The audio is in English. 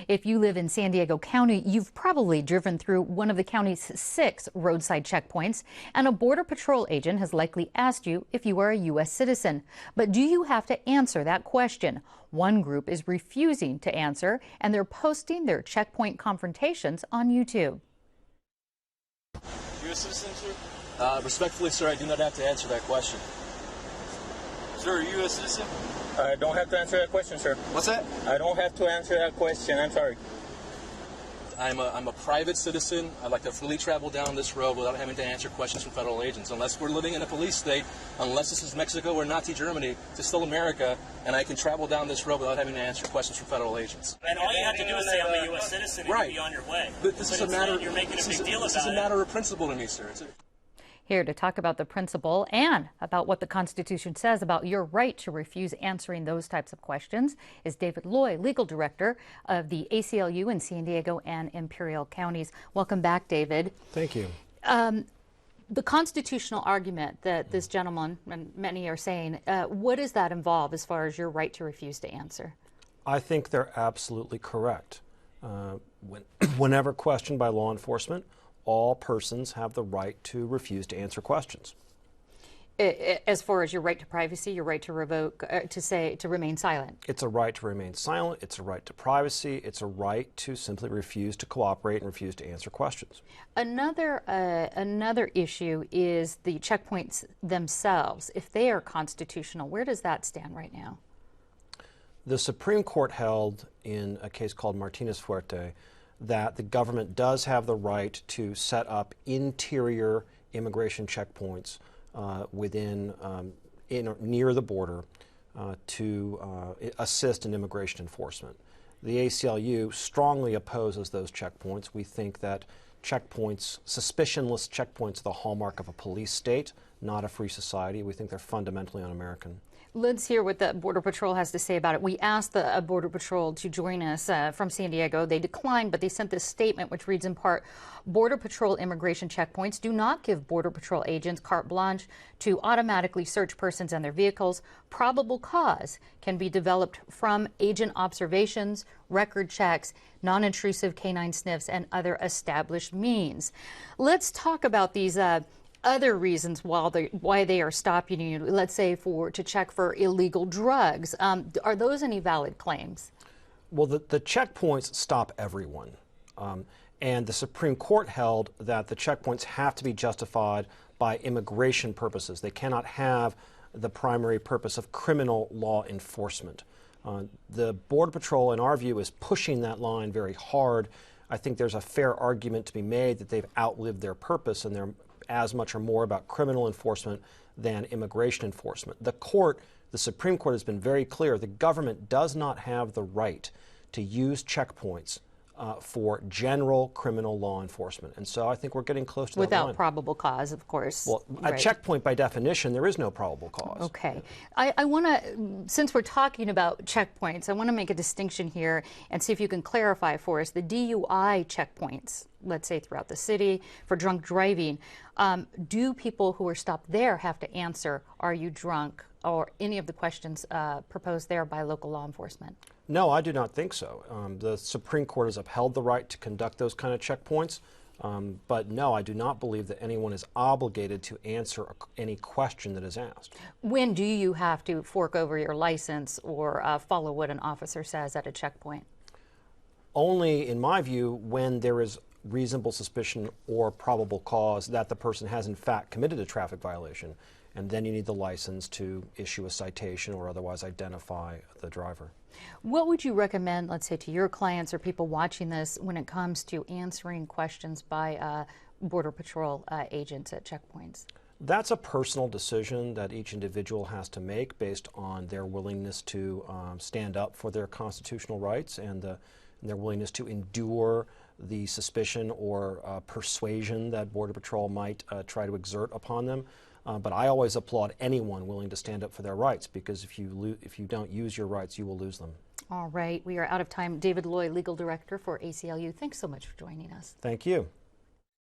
If you live in San Diego County, you've probably driven through one of the county's 6 roadside checkpoints, and a Border Patrol agent has likely asked you if you are a U.S. citizen. But do you have to answer that question? One group is refusing to answer, and they're posting their checkpoint confrontations on YouTube. U.S. citizen, sir? Respectfully, sir, I do not have to answer that question. Sir, are you a U.S. citizen? I don't have to answer that question, sir. What's that? I don't have to answer that question. I'm sorry. I'm a private citizen. I'd like to freely travel down this road without having to answer questions from federal agents. Unless we're living in a police state, unless this is Mexico or Nazi Germany, it's still America, and I can travel down this road without having to answer questions from federal agents. And all you have to do is say, I'm a U.S. citizen, and right. you'll be on your way. But this is a matter. You're making a big deal about it. This is a matter of principle to me, sir. Here to talk about the principle and about what the Constitution says about your right to refuse answering those types of questions is David Loy, Legal Director of the ACLU in San Diego and Imperial counties. Welcome back, David. Thank you. The constitutional argument that this gentleman and many are saying, what does that involve as far as your right to refuse to answer? I think they're absolutely correct. Whenever questioned by law enforcement, all persons have the right to refuse to answer questions. As far as your right to privacy, your right to revoke, to remain silent. It's a right to remain silent. It's a right to privacy. It's a right to simply refuse to cooperate and refuse to answer questions. Another issue is the checkpoints themselves. If they are constitutional, where does that stand right now? The Supreme Court held in a case called Martinez-Fuerte that the government does have the right to set up interior immigration checkpoints near the border to assist in immigration enforcement. The ACLU strongly opposes those checkpoints. We think that checkpoints, suspicionless checkpoints, are the hallmark of a police state, not a free society. We think they're fundamentally un-American. Let's hear what the Border Patrol has to say about it. We asked the Border Patrol to join us from San Diego. They declined, but they sent this statement which reads in part, Border Patrol immigration checkpoints do not give Border Patrol agents carte blanche to automatically search persons and their vehicles. Probable cause can be developed from agent observations, record checks, non-intrusive canine sniffs, and other established means. Let's talk about these other reasons why they are stopping you, let's say to check for illegal drugs. Are those any valid claims? Well, the checkpoints stop everyone. And the Supreme Court held that the checkpoints have to be justified by immigration purposes. They cannot have the primary purpose of criminal law enforcement. The Border Patrol, in our view, is pushing that line very hard. I think there's a fair argument to be made that they've outlived their purpose and they're as much or more about criminal enforcement than immigration enforcement. The Supreme Court has been very clear. The government does not have the right to use checkpoints for general criminal law enforcement. And so I think we're getting close to that line. Without probable cause, of course. Well, a checkpoint, by definition, there is no probable cause. Okay. I want to, since we're talking about checkpoints, I want to make a distinction here and see if you can clarify for us the DUI checkpoints, let's say throughout the city, for drunk driving. Do people who are stopped there have to answer, are you drunk, or any of the questions proposed there by local law enforcement? No, I do not think so. The Supreme Court has upheld the right to conduct those kind of checkpoints, but no, I do not believe that anyone is obligated to answer any question that is asked. When do you have to fork over your license or follow what an officer says at a checkpoint? Only, in my view, when there is reasonable suspicion or probable cause that the person has in fact committed a traffic violation, and then you need the license to issue a citation or otherwise identify the driver. What would you recommend, let's say, to your clients or people watching this when it comes to answering questions by Border Patrol agents at checkpoints? That's a personal decision that each individual has to make based on their willingness to stand up for their constitutional rights and their willingness to endure the suspicion or persuasion that Border Patrol might try to exert upon them. But I always applaud anyone willing to stand up for their rights, because if you don't use your rights, you will lose them. All right, we are out of time. David Loy, Legal Director for ACLU, thanks so much for joining us. Thank you.